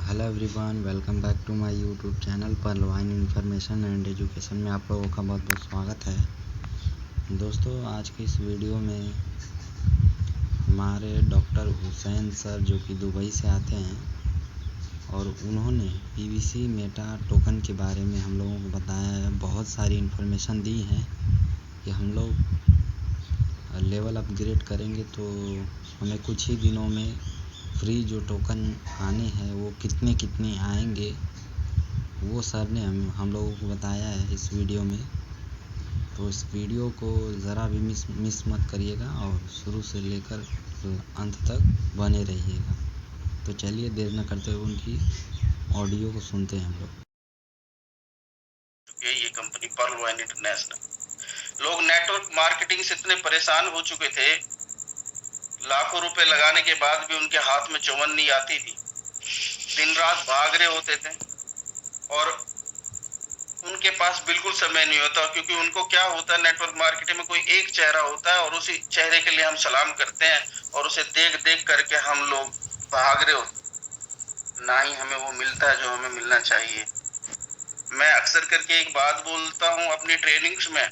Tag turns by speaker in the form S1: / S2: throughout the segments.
S1: Hello everyone, welcome back to my YouTube channel परलवाइन information and education में आप लोगों का बहुत बहुत स्वागत है। दोस्तों, आज की इस वीडियो में हमारे डॉक्टर हुसैन सर जो कि दुबई से आते हैं और उन्होंने पीवीसी मेटा टोकन के बारे में हम लोगों को बताया है। बहुत सारी इन्फॉर्मेशन दी हैं कि हम लोग लेवल अपग्रेड करेंगे तो हमें कुछ ही दिनों में फ्री जो टोकन आने हैं वो कितने आएंगे, वो सर ने हम लोगों को बताया है इस वीडियो में। तो इस वीडियो को ज़रा भी मिस मत करिएगा और शुरू से लेकर अंत तक बने रहिएगा। तो चलिए देर न करते हुए उनकी ऑडियो को सुनते हैं हम लोग।
S2: ये कंपनी परलवाइन इंटरनेशनल, लोग नेटवर्क मार्केटिंग से इतने परेशान हो चुके थे, लाखों रुपए लगाने के बाद भी उनके हाथ में चौवन नहीं आती थी। दिन रात भाग रहे होते थे और उनके पास बिल्कुल समय नहीं होता, क्योंकि उनको क्या होता है, नेटवर्क मार्केटिंग में कोई एक चेहरा होता है और उसी चेहरे के लिए हम सलाम करते हैं और उसे देख देख करके हम लोग भाग रहे होते, ना ही हमें वो मिलता है जो हमें मिलना चाहिए। मैं अक्सर करके एक बात बोलता हूँ अपनी ट्रेनिंग्स में,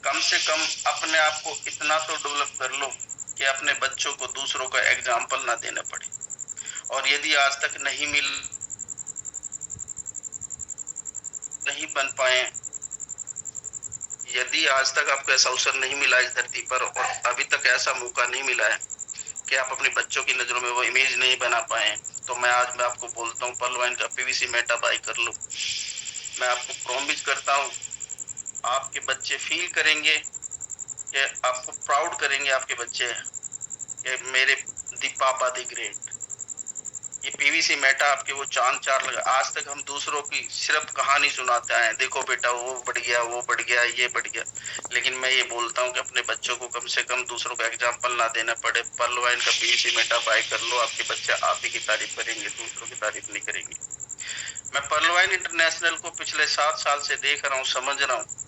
S2: कम से कम अपने आप को इतना तो डेवलप कर लो कि अपने बच्चों को दूसरों का एग्जाम्पल ना देना पड़े। और यदि आज तक नहीं बन पाए, यदि आज तक आपको ऐसा अवसर नहीं मिला इस धरती पर और अभी तक ऐसा मौका नहीं मिला है कि आप अपने बच्चों की नजरों में वो इमेज नहीं बना पाए, तो मैं आपको बोलता हूँ परलवाइन का पीवीसी मेटा बाय कर लो। मैं आपको प्रॉमिस करता हूँ आपके बच्चे फील करेंगे कि आपको प्राउड करेंगे आपके बच्चे कि मेरे दी पापा दी ग्रेट। ये पीवीसी मेटा आपके वो चांद चार लगा। आज तक हम दूसरों की सिर्फ कहानी सुनाते हैं, देखो बेटा वो बढ़ गया, वो बढ़ गया, ये बढ़ गया, लेकिन मैं ये बोलता हूँ कि अपने बच्चों को कम से कम दूसरों का एग्जाम्पल ना देना पड़े। परलवाइन का पीवीसी मेटा बाय कर लो, आपके बच्चे आप ही की तारीफ करेंगे, दूसरों की तारीफ नहीं करेंगे। मैं परलवाइन इंटरनेशनल को पिछले 7 साल से देख रहा हूँ, समझ रहा हूँ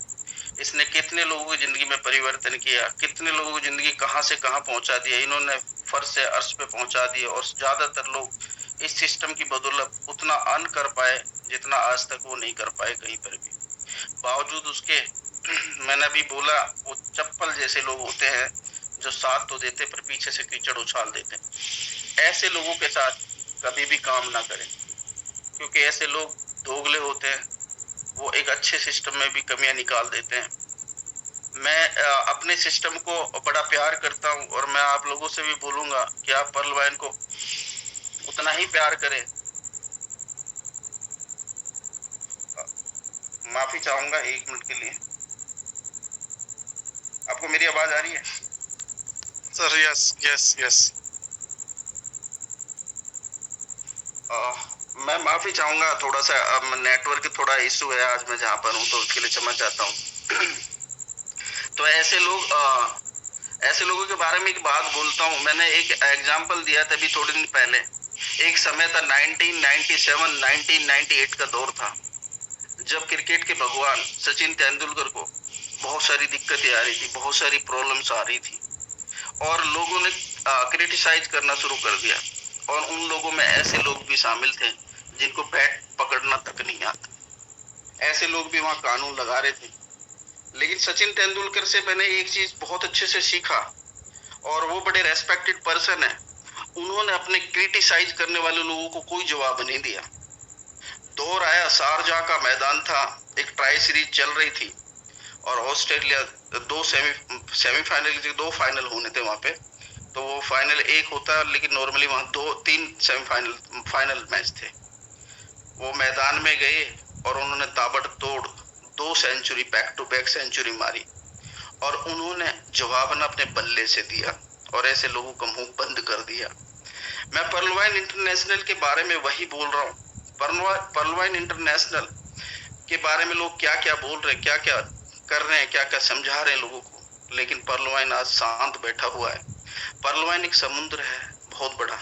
S2: इसने कितने लोगों की जिंदगी में परिवर्तन किया, कितने लोगों की जिंदगी कहां से कहां पहुंचा दिया। इन्होंने फर्श से अर्श पे पहुंचा दिया और ज्यादातर लोग इस सिस्टम की बदौलत उतना अर्न कर पाए जितना आज तक वो नहीं कर पाए कहीं पर भी। बावजूद उसके मैंने अभी बोला, वो चप्पल जैसे लोग होते हैं जो साथ तो देते पर पीछे से कीचड़ उछाल देते। ऐसे लोगों के साथ कभी भी काम ना करें, क्योंकि ऐसे लोग दोगले होते हैं, वो एक अच्छे सिस्टम में भी कमियां निकाल देते हैं। मैं अपने सिस्टम को बड़ा प्यार करता हूं और मैं आप लोगों से भी बोलूंगा कि आप परलवाइन को उतना ही प्यार करें। माफी चाहूंगा 1 मिनट के लिए। आपको मेरी आवाज आ रही है
S3: सर? यस।
S2: मैं माफी चाहूंगा, थोड़ा सा नेटवर्क थोड़ा इशू है आज मैं जहां पर हूं, तो उसके लिए क्षमा चाहता हूं। तो ऐसे लोगों के बारे में एक बात बोलता हूं। मैंने एक एग्जांपल दिया था अभी थोड़े दिन पहले। एक समय था 1997 1998 का दौर था, जब क्रिकेट के भगवान सचिन तेंदुलकर को बहुत सारी दिक्कतें आ रही थी, बहुत सारी प्रॉब्लम्स आ रही थी और लोगों ने क्रिटिसाइज करना शुरू कर दिया। और उन लोगों में ऐसे लोग भी शामिल थे जिनको बैट पकड़ना तक नहीं आता। ऐसे लोग भी वहां कानून लगा रहे थे। लेकिन सचिन तेंदुलकर से मैंने एक चीज बहुत अच्छे से सीखा, और वो बड़े रेस्पेक्टेड पर्सन है। उन्होंने अपने क्रिटिसाइज करने वाले लोगों को कोई जवाब नहीं दिया। दौर आया, शारजाह का मैदान था, एक ट्राई सीरीज चल रही थी और ऑस्ट्रेलिया दो सेमीफाइनल के 2 फाइनल होने थे वहां पे। तो वो फाइनल एक होता है, लेकिन नॉर्मली वहां 2-3 फाइनल मैच थे। वो मैदान में गए और उन्होंने ताबड़तोड़ 2 century, back to back century मारी और उन्होंने जवाब ना अपने बल्ले से दिया और ऐसे लोगों का मुंह बंद कर दिया। मैं परलवाइन इंटरनेशनल के बारे में वही बोल रहा हूँ। परलवाइन इंटरनेशनल के बारे में लोग क्या क्या बोल रहे हैं, क्या क्या कर रहे हैं, क्या क्या समझा रहे हैं लोगों को, लेकिन परलवाइन आज शांत बैठा हुआ है। परलवाइन एक समुद्र है बहुत बड़ा,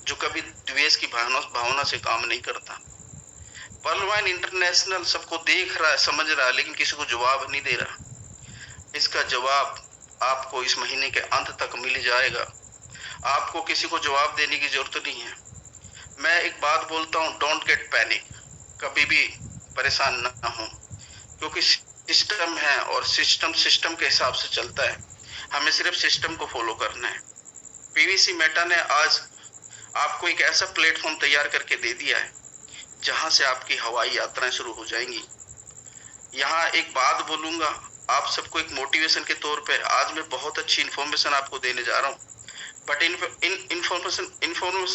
S2: जो कभी द्वेष की भावना से काम नहीं करता। परलवाइन इंटरनेशनल सबको देख रहा है, समझ रहा है, लेकिन किसी को जवाब नहीं दे रहा। इसका जवाब आपको इस महीने के अंत तक मिल जाएगा। आपको किसी को जवाब देने की जरूरत नहीं है। मैं एक एक बात बोलता हूँ, डोंट गेट पैनिक, कभी भी परेशान ना हो, क्योंकि सिस्टम है और सिस्टम के हिसाब से चलता है। हमें सिर्फ सिस्टम को फॉलो करना है। पीवीसी मेटा ने आज आपको एक ऐसा प्लेटफॉर्म तैयार करके दे दिया है जहां से आपकी हवाई यात्राएं शुरू हो जाएंगी। यहाँ एक बात बोलूंगा आप सबको एक मोटिवेशन के तौर पे, आज मैं बहुत अच्छी इन्फॉर्मेशन आपको देने जा रहा हूँ, बट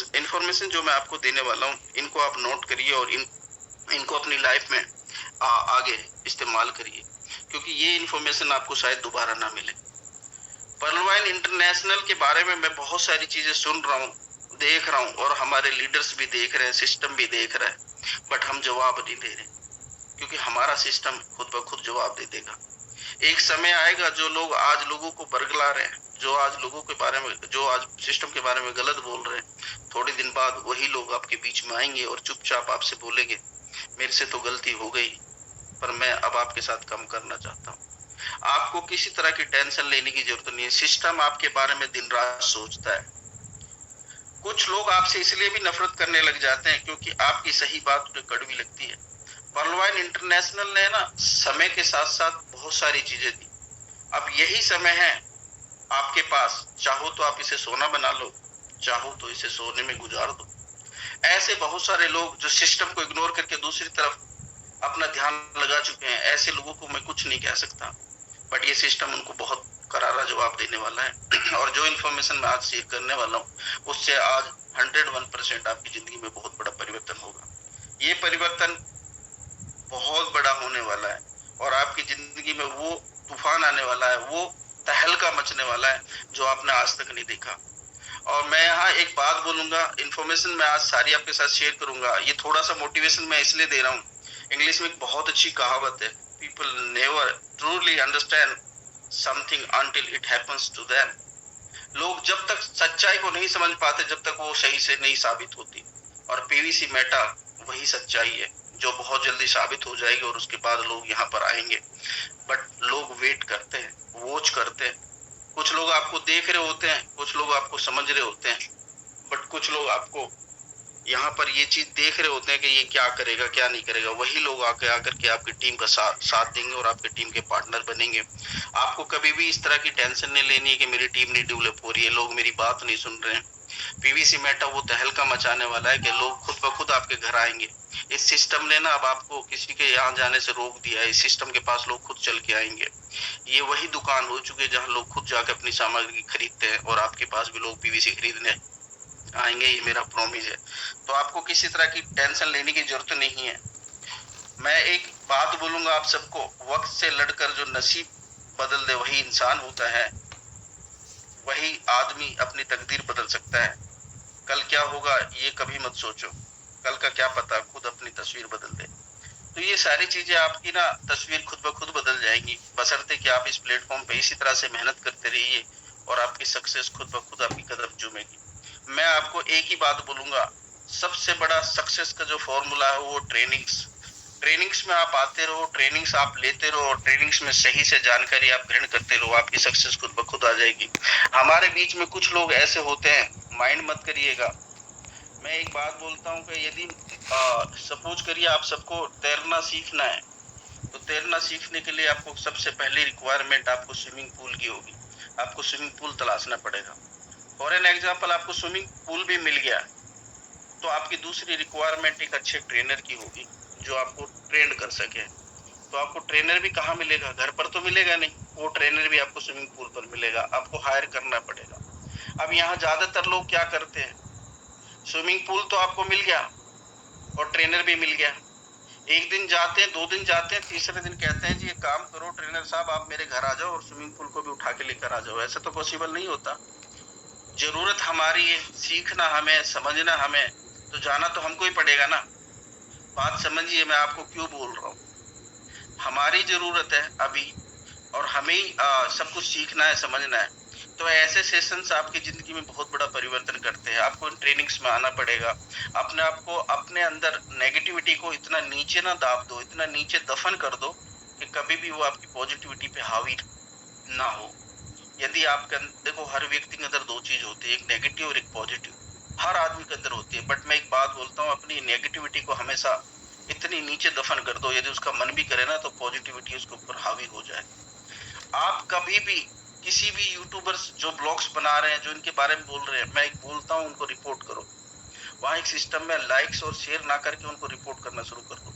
S2: इन्फॉर्मेशन जो मैं आपको देने वाला हूँ, इनको आप नोट करिए और इनको अपनी लाइफ में आगे इस्तेमाल करिए, क्योंकि ये इन्फॉर्मेशन आपको शायद दोबारा ना मिले। पर्लवाइन इंटरनेशनल के बारे में मैं बहुत सारी चीजें सुन रहा हूँ, देख रहा हूँ, और हमारे लीडर्स भी देख रहे हैं, सिस्टम भी देख रहा है, बट हम जवाब नहीं दे रहे, क्योंकि हमारा सिस्टम खुद ब खुद जवाब दे देगा। एक समय आएगा जो लोग आज लोगों को बरगला रहे हैं, जो आज लोगों के बारे में, जो आज सिस्टम के बारे में गलत बोल रहे हैं, थोड़े दिन बाद वही लोग आपके बीच में आएंगे और चुपचाप आपसे बोलेंगे मेरे से तो गलती हो गई, पर मैं अब आपके साथ कम करना चाहता हूँ। आपको किसी तरह की टेंशन लेने की जरूरत नहीं है। सिस्टम आपके बारे में दिन रात सोचता है। कुछ लोग आपसे इसलिए भी नफरत करने लग जाते हैं क्योंकि आपकी सही बात उन्हें कड़वी लगती है। पर्लवाइन इंटरनेशनल ने ना समय के साथ साथ बहुत सारी चीजें दी। अब यही समय है आपके पास, चाहो तो आप इसे सोना बना लो, चाहो तो इसे सोने में गुजार दो। ऐसे बहुत सारे लोग जो सिस्टम को इग्नोर करके दूसरी तरफ अपना ध्यान लगा चुके हैं, ऐसे लोगों को मैं कुछ नहीं कह सकता, बट ये सिस्टम उनको बहुत करारा जवाब देने वाला है। और जो इन्फॉर्मेशन मैं आज शेयर करने वाला हूँ, उससे आज 101% आपकी जिंदगी में बहुत बड़ा परिवर्तन होगा। ये परिवर्तन बहुत बड़ा होने वाला है और आपकी जिंदगी में वो तूफान आने वाला है, वो तहलका मचने वाला है जो आपने आज तक नहीं देखा। और मैं यहाँ एक बात बोलूंगा, इन्फॉर्मेशन मैं आज सारी आपके साथ शेयर करूंगा। ये थोड़ा सा मोटिवेशन मैं इसलिए दे रहा हूँ, इंग्लिश में एक बहुत अच्छी कहावत है, people never truly understand something until it happens to them. लोग जब तक सच्चाई को नहीं समझ पाते, जब तक वो सही से नहीं साबित होती, और पीवीसी मेटा वही सच्चाई है जो बहुत जल्दी साबित हो जाएगी और उसके बाद लोग यहाँ पर आएंगे। बट लोग वेट करते हैं, वॉच करते हैं। कुछ लोग आपको देख रहे होते हैं, कुछ लोग आपको समझ रहे होते हैं, बट कुछ लोग आपको यहाँ पर ये चीज देख रहे होते हैं कि ये क्या करेगा क्या नहीं करेगा। वही लोग आकर के आपकी टीम का साथ देंगे और आपकी टीम के पार्टनर बनेंगे। आपको कभी भी इस तरह की टेंशन नहीं लेनी है कि मेरी टीम नहीं डेवलप हो रही है, लोग मेरी बात नहीं सुन रहे हैं। पीवीसी मेटा वो तहलका मचाने वाला है कि लोग खुद ब खुद आपके घर आएंगे। इस सिस्टम ने ना अब आपको किसी के यहाँ जाने से रोक दिया है। इस सिस्टम के पास लोग खुद चल के आएंगे। ये वही दुकान हो चुकी है जहाँ लोग खुद जाकर अपनी सामग्री खरीदते हैं और आपके पास भी लोग पीवीसी खरीदने आएंगे, ये मेरा प्रॉमिस है। तो आपको किसी तरह की टेंशन लेने की जरूरत नहीं है। मैं एक बात बोलूंगा आप सबको, वक्त से लड़कर जो नसीब बदल दे वही इंसान होता है, वही आदमी अपनी तकदीर बदल सकता है। कल क्या होगा ये कभी मत सोचो, कल का क्या पता खुद अपनी तस्वीर बदल दे। तो ये सारी चीजें आपकी ना तस्वीर खुद ब खुद बदल जाएंगी, बशर्ते कि आप इस प्लेटफॉर्म पे इसी तरह से मेहनत करते रहिए और आपकी सक्सेस खुद ब खुद आपकी कदम चूमेगी। मैं आपको एक ही बात बोलूंगा, सबसे बड़ा सक्सेस का जो फॉर्मूला है वो ट्रेनिंग्स में आप आते रहो, ट्रेनिंग्स आप लेते रहो और ट्रेनिंग्स में सही से जानकारी आप ग्रहण करते रहो, आपकी सक्सेस खुद ब खुद आ जाएगी। हमारे बीच में कुछ लोग ऐसे होते हैं, माइंड मत करिएगा। मैं एक बात बोलता हूँ कि यदि सपोज करिए आप सबको तैरना सीखना है, तो तैरना सीखने के लिए आपको सबसे पहली रिक्वायरमेंट आपको स्विमिंग पूल की होगी। आपको स्विमिंग पूल तलाशना पड़ेगा। फॉर एन एग्जाम्पल आपको स्विमिंग पूल भी मिल गया, तो आपकी दूसरी रिक्वायरमेंट एक अच्छे ट्रेनर की होगी जो आपको ट्रेन कर सके। तो आपको ट्रेनर भी कहाँ मिलेगा? घर पर तो मिलेगा नहीं, वो ट्रेनर भी आपको स्विमिंग पूल पर मिलेगा, आपको हायर करना पड़ेगा। अब यहाँ ज्यादातर लोग क्या करते हैं, स्विमिंग पूल तो आपको मिल गया और ट्रेनर भी मिल गया, एक दिन जाते हैं, 2 दिन जाते हैं, तीसरे दिन कहते हैं जी एक काम करो ट्रेनर साहब आप मेरे घर आ जाओ और स्विमिंग पूल को भी उठा के लेकर आ जाओ। ऐसा तो पॉसिबल नहीं होता। जरूरत हमारी है, सीखना हमें, समझना हमें, तो जाना तो हमको ही पड़ेगा ना। बात समझिए मैं आपको क्यों बोल रहा हूँ। हमारी जरूरत है अभी और हमें ही सब कुछ सीखना है, समझना है। तो ऐसे सेशंस आपकी जिंदगी में बहुत बड़ा परिवर्तन करते हैं। आपको इन ट्रेनिंग्स में आना पड़ेगा। अपने आप को, अपने अंदर नेगेटिविटी को इतना नीचे ना दाब दो, इतना नीचे दफन कर दो कि कभी भी वो आपकी पॉजिटिविटी पे हावी ना हो। यदि आपके देखो, हर व्यक्ति के अंदर 2 चीज होती है, एक नेगेटिव और एक पॉजिटिव, हर आदमी के अंदर होती है। बट मैं एक बात बात बोलता हूँ, अपनी नेगेटिविटी को हमेशा इतनी नीचे दफन कर दो, यदि उसका मन भी करे ना तो पॉजिटिविटी उसके ऊपर हावी हो जाए। आप कभी भी किसी भी यूट्यूबर्स जो ब्लॉग्स बना रहे हैं, जो इनके बारे में बोल रहे हैं, मैं एक बोलता हूँ उनको रिपोर्ट करो। वहां एक सिस्टम में लाइक्स और शेयर ना करके उनको रिपोर्ट करना शुरू कर दो।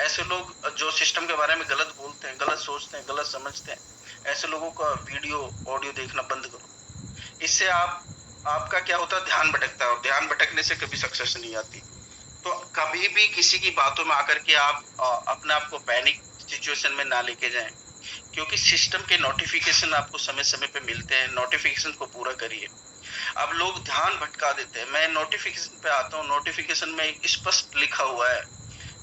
S2: ऐसे लोग जो सिस्टम के बारे में गलत बोलते हैं, गलत सोचते हैं, गलत समझते हैं, ऐसे लोगों का वीडियो ऑडियो देखना बंद करो। इससे आपका क्या होता है, ध्यान भटकता है, और ध्यान भटकने से कभी सक्सेस नहीं आती। तो कभी भी किसी की बातों में आकर के आप अपने आप को पैनिक सिचुएशन में ना लेके जाएं, क्योंकि सिस्टम के नोटिफिकेशन आपको समय समय पे मिलते हैं। नोटिफिकेशन को पूरा करिए। अब लोग ध्यान भटका देते हैं। मैं नोटिफिकेशन पे आता हूँ, नोटिफिकेशन में स्पष्ट लिखा हुआ है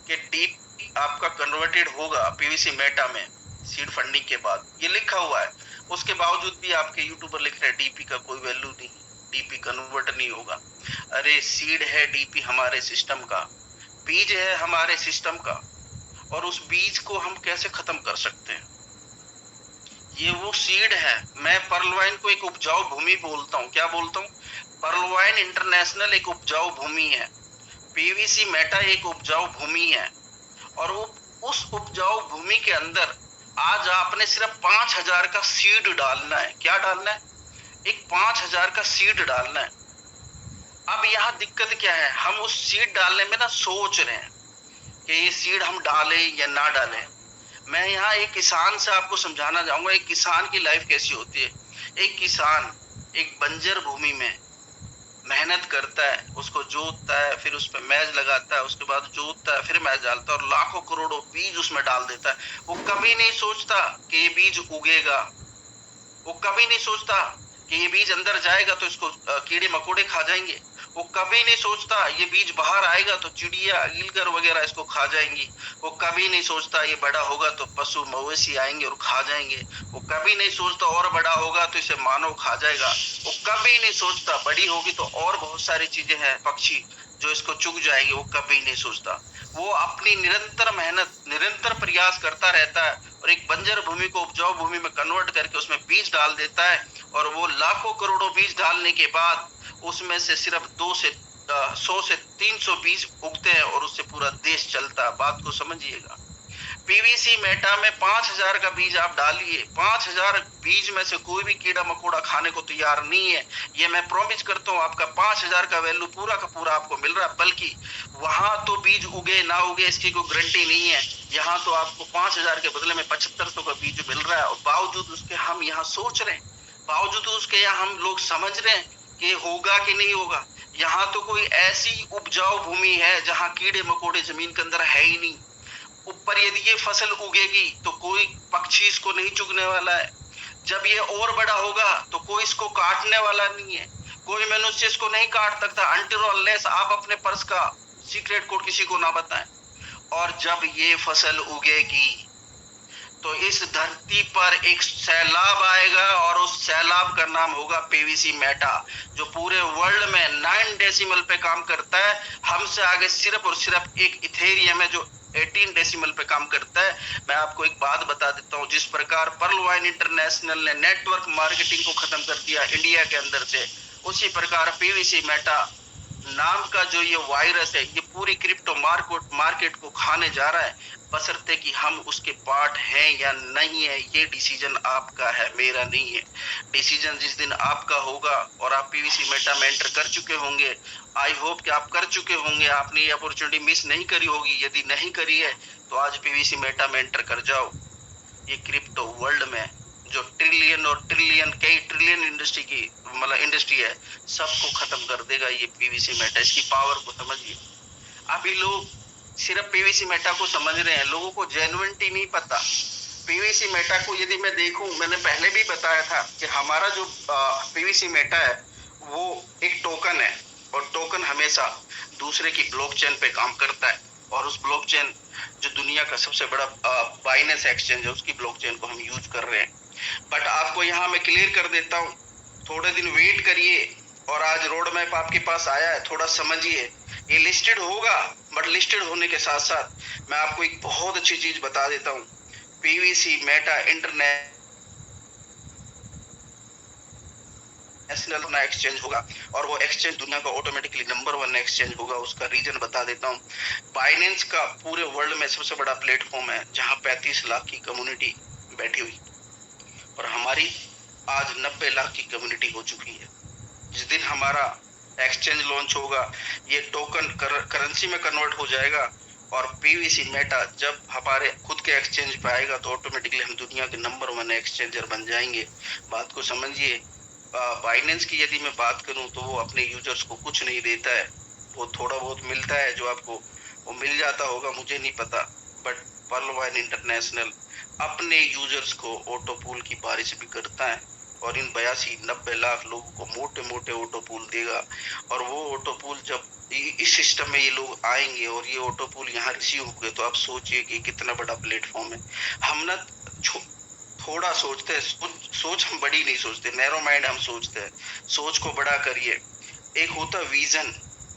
S2: कि डीपी आपका कन्वर्टेड होगा पीवीसी मेटा में सीड फंडिंग के बाद, ये लिखा हुआ है। उसके बावजूद भी आपके यूट्यूबर लिख रहे हैं डीपी का कोई वैल्यू नहीं, डीपी कन्वर्ट नहीं होगा। अरे सीड है डीपी हमारे सिस्टम का, बीज है हमारे सिस्टम का, और उस बीज को हम कैसे खत्म कर सकते हैं? ये वो सीड है। मैं पर्लवाइन को एक उपजाऊ भूमि बोलता हूँ। क्या बोलता हूँ? पर्लवाइन इंटरनेशनल एक उपजाऊ भूमि है, पीवीसी मेटा एक उपजाऊ भूमि है, और वो उस उपजाऊ भूमि के अंदर आज आपने सिर्फ 5000 का सीड डालना है। क्या डालना है? एक 5000 का सीड डालना है। अब यहाँ दिक्कत क्या है, हम उस सीड डालने में ना सोच रहे हैं कि ये सीड हम डालें या ना डालें। मैं यहाँ एक किसान से आपको समझाना चाहूंगा, एक किसान की लाइफ कैसी होती है। एक किसान एक बंजर भूमि में मेहनत करता है, उसको जोतता है, फिर उस पर मैज लगाता है, उसके बाद जोतता है, फिर मैज डालता है, और लाखों करोड़ों बीज उसमें डाल देता है। वो कभी नहीं सोचता कि ये बीज उगेगा, वो कभी नहीं सोचता कि ये बीज अंदर जाएगा तो इसको कीड़े मकोड़े खा जाएंगे, वो कभी नहीं सोचता ये बीज बाहर आएगा तो चिड़िया ईलगर वगैरह इसको खा जाएंगी, वो कभी नहीं सोचता ये बड़ा होगा तो पशु मवेशी आएंगे और खा जाएंगे, वो कभी नहीं सोचता और बड़ा होगा तो इसे मानव खा जाएगा, वो कभी नहीं सोचता बड़ी होगी तो और बहुत सारी चीजें हैं पक्षी जो इसको चुग जाएंगे, वो कभी नहीं सोचता। वो अपनी निरंतर मेहनत, निरंतर प्रयास करता रहता है, और एक बंजर भूमि को उपजाऊ भूमि में कन्वर्ट करके उसमें बीज डाल देता है, और वो लाखों करोड़ों बीज डालने के बाद उसमें से सिर्फ 100 से 300 बीज उगते हैं, और उससे पूरा देश चलता है। बात को समझिएगा। पीवीसी मेटा में 5000 का बीज आप डालिए, 5000 बीज में से कोई भी कीड़ा मकोड़ा खाने को तैयार नहीं है। ये मैं प्रॉमिस करता हूँ, आपका 5000 का वैल्यू पूरा का पूरा आपको मिल रहा है। बल्कि वहां तो बीज उगे ना उगे इसकी कोई गारंटी नहीं है, यहाँ तो आपको 5000 के बदले में 7500 का बीज मिल रहा है। और बावजूद उसके हम यहाँ सोच रहे हैं, बावजूद उसके यहाँ हम लोग समझ रहे हैं कि होगा कि नहीं होगा। यहाँ तो कोई ऐसी उपजाऊ भूमि है जहाँ कीड़े मकोड़े जमीन के अंदर है ही नहीं। ऊपर यदि ये फसल उगेगी तो कोई पक्षी इसको नहीं चुगने वाला है। जब ये और बड़ा होगा तो कोई इसको काटने वाला नहीं है, कोई मनुष्य इसको नहीं काट सकता अनटिल अनलेस आप अपने पर्स का सीक्रेट कोड किसी को ना बताएं। और जब ये फसल उगेगी तो इस धरती पर एक सैलाब आएगा, और उस सैलाब का नाम होगा पीवीसी मेटा, जो पूरे वर्ल्ड में 9 डेसिमल पे काम करता है। हमसे आगे सिर्फ और सिर्फ एक इथेरियम है जो 18 डेसिमल पे काम करता है। मैं आपको एक बात बता देता हूँ, जिस प्रकार पर्लवाइन इंटरनेशनल ने नेटवर्क मार्केटिंग को खत्म कर दिया इंडिया के अंदर से, उसी प्रकार पीवीसी मेटा नाम का जो ये वायरस है, ये पूरी क्रिप्टो मार्केट को खाने जा रहा है। बशर्ते कि हम उसके पार्ट हैं या नहीं है, ये डिसीजन आपका है, मेरा नहीं है। डिसीजन जिस दिन आपका होगा और आप पीवीसी मेटा में एंटर कर चुके होंगे, आई होप कि आप कर चुके होंगे, आपने ये अपॉर्चुनिटी मिस नहीं करी होगी। यदि नहीं करी है तो आज पीवीसी मेटा में एंटर कर जाओ। ये क्रिप्टो वर्ल्ड में जो ट्रिलियन और ट्रिलियन, कई ट्रिलियन इंडस्ट्री की इंडस्ट्री है, सबको खत्म कर देगा ये पीवीसी मेटा। इसकी पावर को समझिए। अभी लोग सिर्फ पीवीसी मेटा को समझ रहे हैं, लोगों को जेन्युइनिटी नहीं पता। पीवीसी मेटा को यदि मैं देखूं, मैंने पहले भी बताया था कि हमारा जो पीवीसी मेटा है वो एक टोकन है, और टोकन हमेशा दूसरे की ब्लॉकचेन पे काम करता है। और उस ब्लॉकचेन जो दुनिया का सबसे बड़ा बाइनेंस एक्सचेंज है, उसकी ब्लॉकचेन को हम यूज कर रहे हैं। बट आपको यहाँ मैं क्लियर कर देता हूँ, थोड़े दिन वेट करिए, और आज रोड मैप आपके पास आया है, थोड़ा समझिए। ये लिस्टेड होगा, बट लिस्टेड होने के साथ साथ मैं आपको एक बहुत अच्छी चीज बता देता हूँ। पीवीसी मेटा इंटरनेट नेशनल अपना एक्सचेंज होगा और वो एक्सचेंज दुनिया का ऑटोमेटिकली नंबर 1 एक्सचेंज होगा। उसका रीजन बता देता हूँ। बाइनेंस का पूरे वर्ल्ड में सबसे बड़ा प्लेटफॉर्म है जहां 35 लाख की कम्युनिटी बैठी हुई, और हमारी आज 90 लाख की कम्युनिटी हो चुकी है। जिस दिन हमारा एक्सचेंज लॉन्च होगा, ये टोकन करेंसी में कन्वर्ट हो जाएगा, और पीवीसी मेटा जब हमारे खुद के एक्सचेंज पे आएगा तो ऑटोमेटिकली हम दुनिया के नंबर 1 एक्सचेंजर बन जाएंगे। बात को समझिए। बाइनेंस की यदि मैं बात करूं तो वो अपने यूजर्स को कुछ नहीं देता है, वो थोड़ा बहुत मिलता है जो आपको वो मिल जाता होगा, मुझे नहीं पता, बट पर्ल वाइन इंटरनेशनल अपने यूजर्स को ऑटो पूल की बारिश भी करता है, और इन 82-90 लाख लोगों को मोटे मोटे ऑटो पूल देगा। और वो ऑटो पूल जब इस सिस्टम में ये लोग आएंगे और ये ऑटो पूल यहाँ रिसीव होंगे, तो आप सोचिए कि कितना बड़ा प्लेटफॉर्म है। हम ना थोड़ा सोचते हैं, सोच हम बड़ी नहीं सोचते, नैरो माइंड हम सोचते हैं। सोच को बड़ा करिए। एक होता विजन,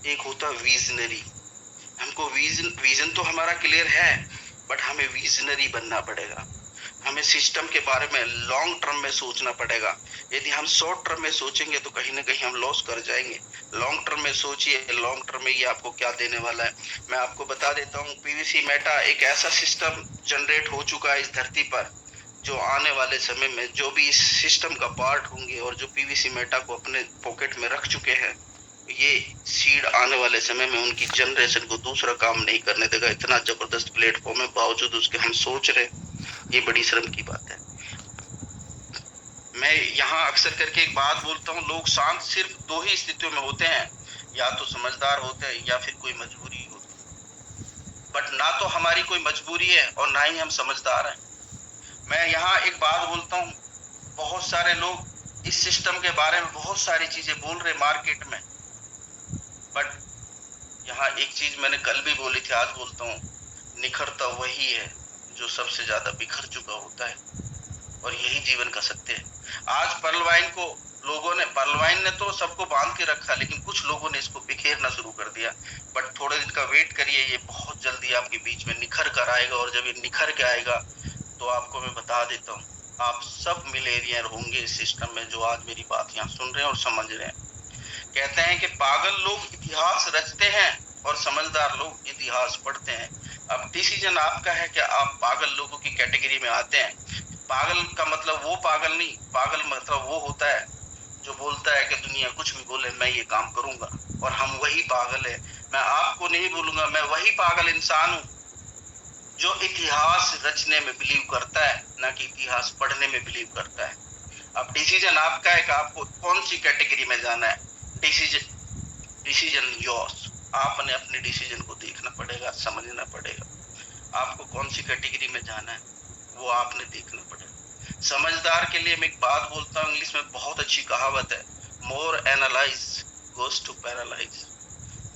S2: एक होता विजनरी। हमको विजन तो हमारा क्लियर है, बट हमें विजनरी बनना पड़ेगा। हमें सिस्टम के बारे में लॉन्ग टर्म में सोचना पड़ेगा। यदि हम शॉर्ट टर्म में सोचेंगे तो कहीं ना कहीं हम लॉस कर जाएंगे। लॉन्ग टर्म में सोचिए, लॉन्ग टर्म में ये आपको क्या देने वाला है। मैं आपको बता देता हूँ, पीवीसी मेटा एक ऐसा सिस्टम जनरेट हो चुका है इस धरती पर, जो आने वाले समय में जो भी इस सिस्टम का पार्ट होंगे और जो पीवीसी मेटा को अपने पॉकेट में रख चुके हैं, ये सीड आने वाले समय में उनकी जनरेशन को दूसरा काम नहीं करने देगा। इतना जबरदस्त प्लेटफॉर्म है, बावजूद उसके हम सोच रहे, ये बड़ी शर्म की बात है। मैं यहाँ अक्सर करके एक बात बोलता हूँ, लोग शांत सिर्फ 2 ही स्थितियों में होते हैं, या तो समझदार होते हैं या फिर कोई मजबूरी होती है। बट ना तो हमारी कोई मजबूरी है और ना ही हम समझदार हैं। मैं यहाँ एक बात बोलता हूँ, बहुत सारे लोग इस सिस्टम के बारे में बहुत सारी चीजें बोल रहे मार्केट में, बट यहाँ एक चीज मैंने कल भी बोली थी, आज बोलता हूँ, निखरता वही है जो सबसे ज्यादा बिखर चुका होता है, और यही जीवन का सत्य है। आज पर्ल वाइन ने तो सबको बांध के रखा, लेकिन कुछ लोगों ने इसको बिखेरना शुरू कर दिया। बट थोड़े दिन का वेट करिए, ये बहुत जल्दी आपके बीच में निखर कर आएगा, और जब ये निखर के आएगा तो आपको मैं बता देता हूँ, आप सब मिलेनियर होंगे इस सिस्टम में, जो आज मेरी बात यहाँ सुन रहे हैं और समझ रहे हैं। कहते हैं कि पागल लोग इतिहास रचते हैं और समझदार लोग इतिहास पढ़ते हैं। अब डिसीजन आपका है कि आप पागल लोगों की कैटेगरी में आते हैं। पागल का मतलब वो पागल नहीं, पागल मतलब वो होता है जो बोलता है कि दुनिया कुछ भी बोले मैं ये काम करूंगा, और हम वही पागल है। मैं आपको नहीं बोलूंगा, मैं वही पागल इंसान हूँ जो इतिहास रचने में बिलीव करता है, ना कि इतिहास पढ़ने में बिलीव करता है। अब डिसीजन आपका है कि आपको कौन सी कैटेगरी में जाना है। Decision yours. आपने अपने डिसीजन को देखना पड़ेगा, समझना पड़ेगा। आपको कौन सी कैटेगरी में जाना है वो आपने देखना पड़ेगा। समझदार के लिए मैं एक बात बोलता हूँ, इंग्लिश में बहुत अच्छी कहावत है, मोर एनालाइज गोज टू पैरालाइज।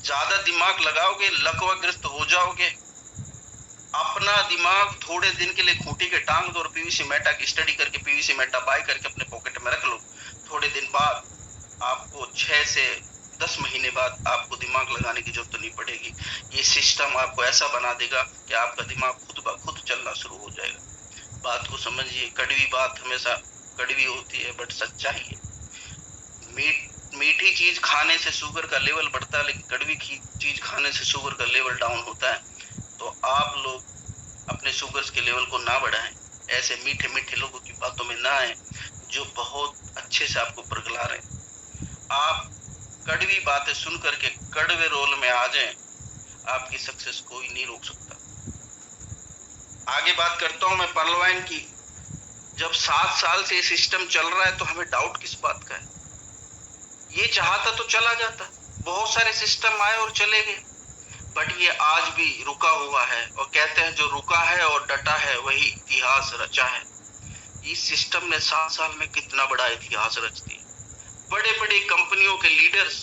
S2: ज्यादा दिमाग लगाओगे लकवाग्रस्त हो जाओगे। अपना दिमाग थोड़े दिन के लिए खूंटी के टांग दो और पीवीसी मेटा की स्टडी करके पीवीसी मेटा बाय करके अपने पॉकेट में रख लो। थोड़े दिन बाद आपको 6 से 10 महीने बाद आपको दिमाग लगाने की जरूरत नहीं पड़ेगी। ये सिस्टम आपको ऐसा बना देगा कि आपका दिमाग खुद ब खुद चलना शुरू हो जाएगा। बात को समझिए। कड़वी बात हमेशा कड़वी होती है, बट सच्चाई है। मीठी चीज खाने से शुगर का लेवल बढ़ता है, लेकिन कड़वी चीज खाने से शुगर का लेवल डाउन होता है। तो आप लोग अपने शुगर्स के लेवल को ना बढ़ाएं, ऐसे मीठे मीठे लोगों की बातों में ना आए जो बहुत अच्छे से आपको परगला रहे हैं। आप कड़वी बातें सुन करके कड़वे रोल में आ जाएं, आपकी सक्सेस कोई नहीं रोक सकता। आगे बात करता हूं मैं पर्ल वाइन की। जब 7 साल से ये सिस्टम चल रहा है तो हमें डाउट किस बात का है? ये चाहता तो चला जाता, बहुत सारे सिस्टम आए और चले गए, बट ये आज भी रुका हुआ है। और कहते हैं जो रुका है और डटा है वही इतिहास रचा है। इस सिस्टम ने 7 साल में कितना बड़ा इतिहास रच दिया। बड़े बड़ी कंपनियों के लीडर्स,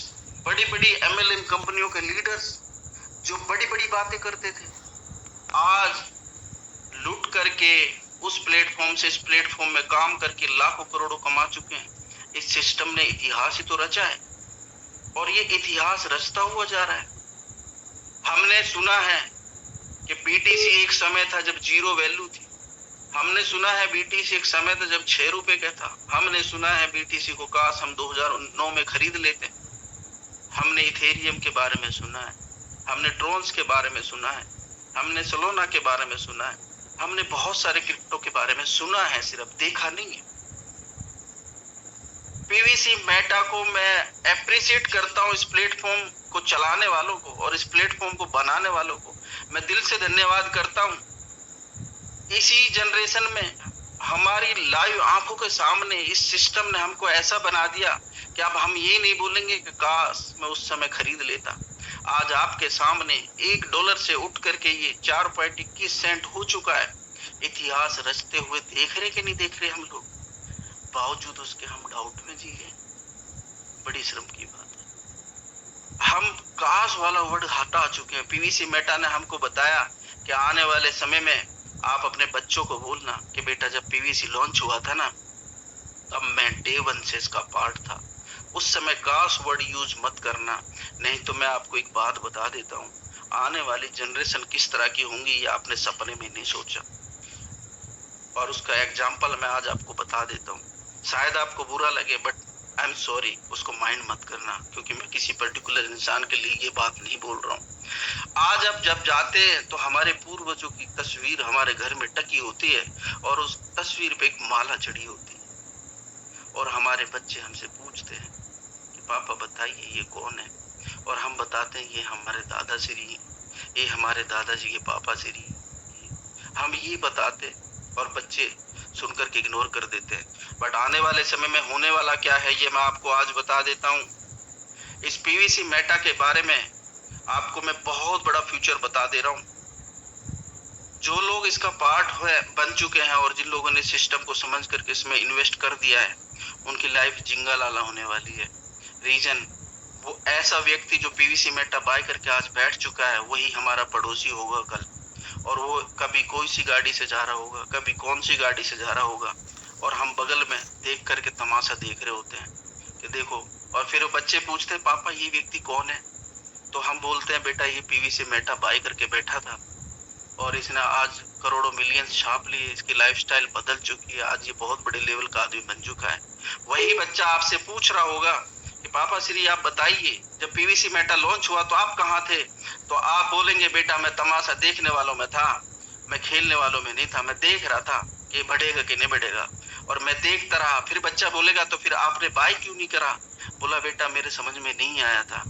S2: बड़ी बड़ी MLM कंपनियों के लीडर्स जो बड़ी बड़ी बातें करते थे, आज लूट करके उस प्लेटफॉर्म से इस प्लेटफॉर्म में काम करके लाखों करोड़ों कमा चुके हैं। इस सिस्टम ने इतिहास ही तो रचा है, और ये इतिहास रचता हुआ जा रहा है। हमने सुना है कि BTC एक समय था जब जीरो वैल्यू थी, हमने सुना है बीटीसी एक समय था जब 6 रुपए का था। हमने सुना है बीटीसी को काश हम 2009 में खरीद लेते। हमने इथेरियम के बारे में सुना है, हमने ट्रोन्स के बारे में सुना है, हमने सोलोना के बारे में सुना है, हमने बहुत सारे क्रिप्टो के बारे में सुना है, सिर्फ देखा नहीं है। पीवीसी मेटा को मैं एप्रिशिएट करता हूँ, इस प्लेटफॉर्म को चलाने वालों को और इस प्लेटफॉर्म को बनाने वालों को मैं दिल से धन्यवाद करता हूँ। इसी जनरेशन में हमारी लाइव आंखों के सामने इस सिस्टम ने हमको ऐसा बना दिया कि अब हम ये नहीं बोलेंगे कि काश मैं उस समय खरीद लेता। आज आपके सामने $1 से उठ करके ये 4.21 हो चुका है। इतिहास रचते हुए देख रहे कि नहीं देख रहे हम लोग, बावजूद उसके हम डाउट में जी गए। बड़ी शर्म की बात है। हम काश वाला वर्ड हटा चुके हैं। पीवीसी मेटा ने हमको बताया कि आने वाले समय में आप अपने बच्चों को बोलना कि बेटा जब पीवीसी लॉन्च हुआ था ना, तब मैं डे 1 से इसका पार्ट था। उस समय काश वर्ड यूज मत करना, नहीं तो मैं आपको एक बात बता देता हूँ, आने वाली जनरेशन किस तरह की होंगी ये आपने सपने में नहीं सोचा। और उसका एग्जाम्पल मैं आज आपको बता देता हूँ। शायद आपको बुरा लगे बट आई एम सॉरी, उसको माइंड मत करना, क्योंकि मैं किसी पर्टिकुलर इंसान के लिए ये बात नहीं बोल रहा हूँ। आज आप जब जाते हैं तो हमारे पूर्वजों की तस्वीर हमारे घर में टकी होती है और उस तस्वीर पे एक माला चढ़ी होती है और हमारे बच्चे हमसे पूछते हैं कि पापा बताइए ये कौन है, और हम बताते हैं ये हमारे दादाश्री, ये हमारे दादाजी के पापा श्री, हम ये बताते और बच्चे सुनकर के इग्नोर कर देते हैं। बट आने वाले समय में होने वाला क्या है ये मैं आपको आज बता देता हूँ। इस पीवीसी मेटा के बारे में आपको मैं बहुत बड़ा फ्यूचर बता दे रहा हूँ। जो लोग इसका पार्ट बन चुके हैं और जिन लोगों ने सिस्टम को समझ करके इसमें इन्वेस्ट कर दिया है, उनकी लाइफ जिंगा लाला होने वाली है। रीजन, वो ऐसा व्यक्ति जो पीवीसी मेटा बाय करके आज बैठ चुका है वही हमारा पड़ोसी होगा कल, और वो कभी कोई सी गाड़ी से जा रहा होगा, कभी कौन सी गाड़ी से जा रहा होगा, और हम बगल में देख करके तमाशा देख रहे होते हैं कि देखो। और फिर बच्चे पूछते हैं पापा ये व्यक्ति कौन है, तो हम बोलते हैं बेटा ये पीवीसी मेटा बाय करके बैठा था और इसने आज करोड़ों मिलियंस छाप लिए, इसकी लाइफस्टाइल बदल चुकी है, आज ये बहुत बड़े लेवल का आदमी बन चुका है। वही बच्चा आपसे पूछ रहा होगा कि पापा श्री आप बताइए जब पीवीसी मेटा लॉन्च हुआ तो आप कहाँ थे, तो आप बोलेंगे बेटा मैं तमाशा देखने वालों में था, मैं खेलने वालों में नहीं था, मैं देख रहा था कि बढ़ेगा कि नहीं बढ़ेगा और मैं देखता रहा। फिर बच्चा बोलेगा तो फिर आपने बाय क्यों नहीं करा, बोला बेटा मेरे समझ में नहीं आया था।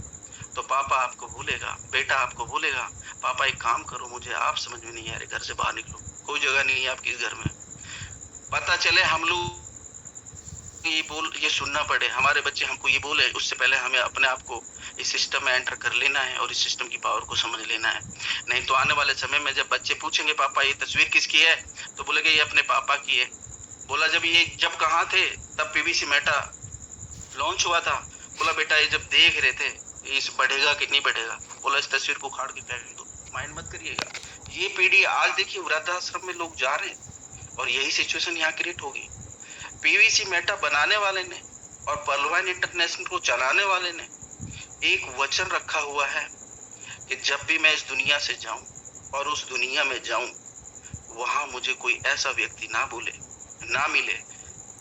S2: तो पापा आपको बोलेगा, बेटा आपको बोलेगा पापा एक काम करो, मुझे आप समझ में नहीं आ रहे, घर से बाहर निकलो, कोई जगह नहीं है आपके इस घर में। पता चले हम लोग ये सुनना पड़े, हमारे बच्चे हमको ये बोले, उससे पहले हमें अपने आप को इस सिस्टम में एंटर कर लेना है और इस सिस्टम की पावर को समझ लेना है। नहीं तो आने वाले समय में जब बच्चे पूछेंगे पापा ये तस्वीर किसकी है, तो बोलेंगे ये अपने पापा की है। बोला जब कहाँ थे तब पीवीसी मेटा लॉन्च हुआ था, बोला बेटा ये जब देख रहे थे इस बढ़ेगा कि नहीं बढ़ेगा, बोला इस तस्वीर को उखाड़ के फेंक दो, माइंड मत करिएगा। ये पीढ़ी आज देखिए वृद्धाश्रम में लोग जा रहे हैं और यही सिचुएशन यहाँ क्रिएट होगी। पीवीसी मेटा बनाने वाले ने और पर्लवाइन इंटरनेशनल को चलाने वाले ने एक वचन रखा हुआ है कि जब भी मैं इस दुनिया से जाऊं और उस दुनिया में जाऊं, वहां मुझे कोई ऐसा व्यक्ति ना मिले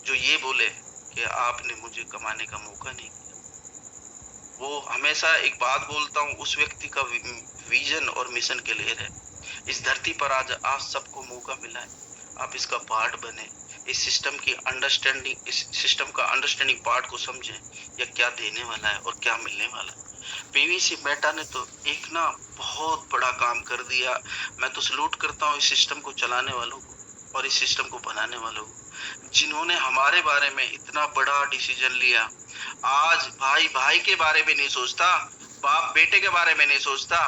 S2: जो ये बोले कि आपने मुझे कमाने का मौका नहीं दिया। वो हमेशा एक बात बोलता हूँ, उस व्यक्ति का विजन और मिशन क्लियर है। इस धरती पर आज सबको मौका मिला है, आप इसका पार्ट बने, इस सिस्टम की अंडरस्टैंडिंग, इस सिस्टम का अंडरस्टैंडिंग पार्ट को समझें, या क्या देने वाला है और क्या मिलने वाला है। पीवीसी मेटा ने तो एक ना बहुत बड़ा काम कर दिया। मैं तो सलूट करता हूँ इस सिस्टम को चलाने वालों को और इस सिस्टम को बनाने वालों को, जिन्होंने हमारे बारे में इतना बड़ा डिसीजन लिया। आज भाई के बारे में नहीं सोचता, बाप बेटे के बारे में नहीं सोचता।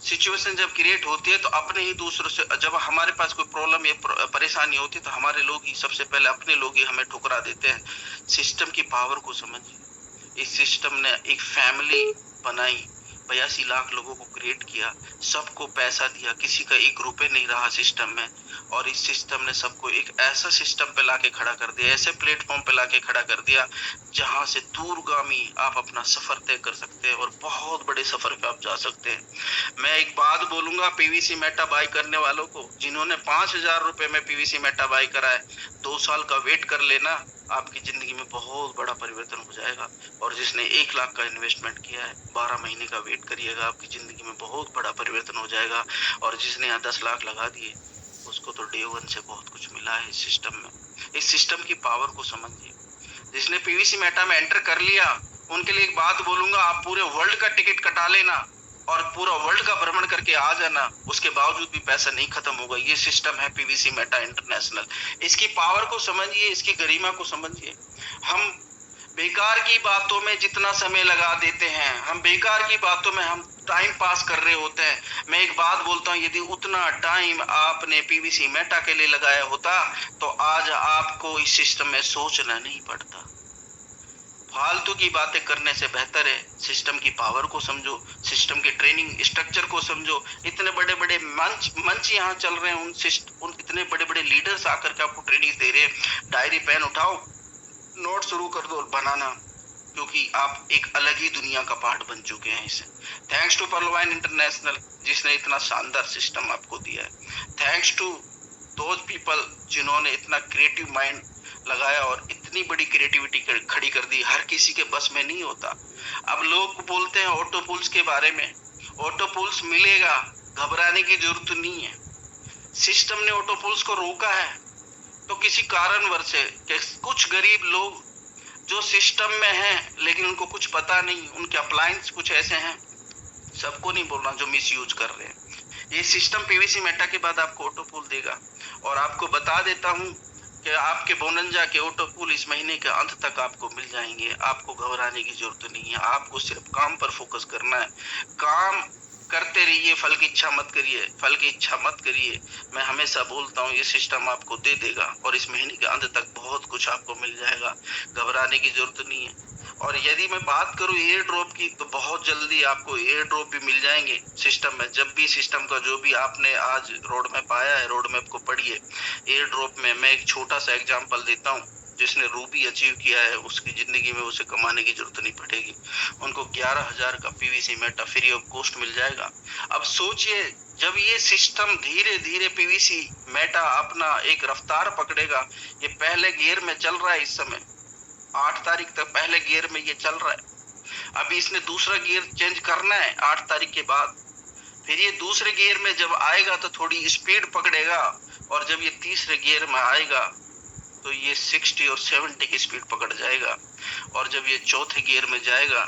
S2: सिचुएशन जब क्रिएट होती है तो अपने ही दूसरों से, जब हमारे पास कोई प्रॉब्लम या परेशानी होती है तो हमारे लोग ही सबसे पहले, अपने लोग ही हमें ठुकरा देते हैं। सिस्टम की पावर को समझिए। इस सिस्टम ने एक फैमिली बनाई, 82 लाख लोगों को क्रिएट किया, सबको पैसा दिया, किसी का 1 रुपए नहीं रहा सिस्टम में। और इस सिस्टम ने सबको एक ऐसा सिस्टम पे लाके खड़ा कर दिया, ऐसे प्लेटफॉर्म पे लाके खड़ा कर दिया जहां से दूरगामी आप अपना सफर तय कर सकते हैं और बहुत बड़े सफर पे आप जा सकते हैं। मैं एक बात बोलूंगा पीवीसी मेटा बाय करने वालों को, जिन्होंने 5000 रुपए में पीवीसी मेटा बाय करा है, 2 साल का वेट कर लेना, आपकी जिंदगी में बहुत बड़ा परिवर्तन हो जाएगा। और जिसने 1 लाख का इन्वेस्टमेंट किया है, 12 महीने का वेट करिएगा, आपकी जिंदगी में बहुत बड़ा परिवर्तन हो जाएगा। और जिसने यहाँ 10 लाख लगा दिए, उसको तो डे 1 से बहुत कुछ मिला है इस सिस्टम में। इस सिस्टम की पावर को समझिए। जिसने पीवीसी मेटा में एंटर कर लिया, उनके लिए एक बात बोलूंगा, आप पूरे वर्ल्ड का टिकट कटा लेना और पूरा वर्ल्ड का भ्रमण करके आ जाना, उसके बावजूद भी पैसा नहीं खत्म होगा। ये सिस्टम है पीवीसी मेटा इंटरनेशनल। इसकी पावर को समझिए, इसकी गरिमा को समझिए। हम बेकार की बातों में जितना समय लगा देते हैं, हम बेकार की बातों में हम टाइम पास कर रहे होते हैं। मैं एक बात बोलता हूँ, यदि उतना टाइम आपने पीवीसी मेटा के लिए लगाया होता तो आज आपको इस सिस्टम में सोचना नहीं पड़ता। फालतू की बातें करने से बेहतर है सिस्टम की पावर को समझो, सिस्टम के ट्रेनिंग स्ट्रक्चर को समझो। इतने बड़े बड़े मंच यहाँ चल रहे हैं, उन इतने बड़े बड़े लीडर्स आकर के आपको ट्रेनिंग दे रहे हैं। डायरी पेन उठाओ, नोट शुरू कर दो बनाना, क्योंकि आप एक अलग ही दुनिया का पार्ट बन चुके हैं इससे। थैंक्स टू पर्लवाइन इंटरनेशनल, जिसने इतना शानदार सिस्टम आपको दिया है। थैंक्स टू दोज पीपल जिन्होंने इतना क्रिएटिव माइंड लगाया और इतनी बड़ी क्रिएटिविटी खड़ी कर दी, हर किसी के बस में नहीं होता। अब लोग बोलते हैं ऑटो पुल्स के बारे में, ऑटो पुल्स मिलेगा, घबराने की जरूरत नहीं है। सिस्टम ने ऑटो पुल्स को रोका है तो किसी कारणवश से कुछ गरीब लोग जो सिस्टम में हैं लेकिन उनको कुछ पता नहीं, उनके अप्लायंस कुछ ऐसे हैं, सबको नहीं बोलना, जो मिसयूज कर रहे हैं। ये सिस्टम पीवीसी मेटा के बाद आपको ऑटो पुल देगा। और आपको बता देता हूं कि आपके बोनंजा के ऑटो पुल इस महीने के अंत तक आपको मिल जाएंगे। आपको घबराने की जरूरत नहीं है, आपको सिर्फ काम पर फोकस करना है। काम करते रहिए, फल की इच्छा मत करिए, फल की इच्छा मत करिए। मैं हमेशा बोलता हूँ ये सिस्टम आपको दे देगा और इस महीने के अंत तक बहुत कुछ आपको मिल जाएगा, घबराने की जरूरत नहीं है। और यदि मैं बात करूँ एयर ड्रॉप की, तो बहुत जल्दी आपको एयर ड्रॉप भी मिल जाएंगे सिस्टम में। जब भी सिस्टम का जो भी आपने आज रोड मैप आया है, रोड मैप को पढ़िए। एयर ड्रॉप में मैं एक छोटा सा एग्जाम्पल देता हूँ, जिसने रूबी अचीव किया है उसकी जिंदगी में उसे कमाने की जरूरत नहीं पड़ेगी। उनको 11,000 का पीवीसी मेटा फ्री ऑफ कॉस्ट मिल जाएगा। अब सोचिए, जब ये सिस्टम धीरे धीरे पीवीसी मेटा अपना एक रफ्तार पकड़ेगा, ये पहले गियर में चल रहा है इस समय, 8 तारीख तक पहले गियर में ये चल रहा है। अभी इसने दूसरा गियर चेंज करना है 8 तारीख के बाद। फिर ये दूसरे गियर में जब आएगा तो थोड़ी स्पीड पकड़ेगा, और जब ये तीसरे गियर में आएगा तो ये 60 और 70 की स्पीड पकड़ जाएगा। और जब ये चौथे गियर में जाएगा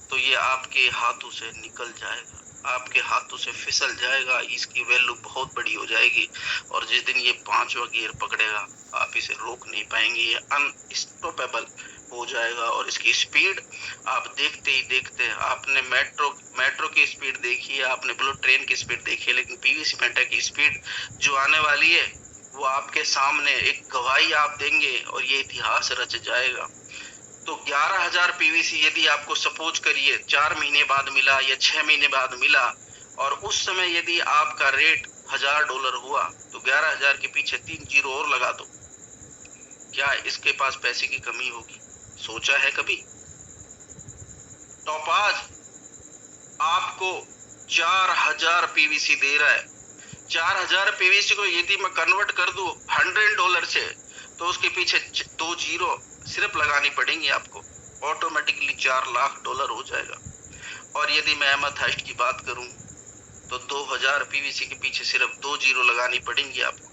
S2: तो ये आपके हाथों से निकल जाएगा, आपके हाथों से फिसल जाएगा। इसकी वैल्यू बहुत बड़ी हो जाएगी। और जिस दिन ये 5वां गियर पकड़ेगा, आप इसे रोक नहीं पाएंगे, ये अनस्टॉपेबल हो जाएगा। और इसकी स्पीड आप देखते ही देखते, आपने मेट्रो की स्पीड देखी है, आपने बुलेट ट्रेन की स्पीड देखी है, लेकिन पीवीसी मेटा की स्पीड जो आने वाली है वो आपके सामने एक गवाही आप देंगे और ये इतिहास रच जाएगा। तो 11,000 पीवीसी यदि आपको सपोज करिए 4 महीने बाद मिला या 6 महीने बाद मिला, और उस समय यदि आपका रेट $1,000 हुआ, तो 11,000 के पीछे 3 जीरो और लगा दो। क्या इसके पास पैसे की कमी होगी? सोचा है कभी? टोपाज आपको 4,000 पीवीसी दे रहा है। 4,000 पीवीसी को यदि मैं कन्वर्ट कर दूं $100 से, तो उसके पीछे 2 जीरो सिर्फ लगानी पड़ेंगी आपको, ऑटोमेटिकली $4,00,000 हो जाएगा। और यदि मैं एमेथाइस्ट की बात करूं तो 2,000 पीवीसी के पीछे सिर्फ 2 जीरो लगानी पड़ेंगी आपको,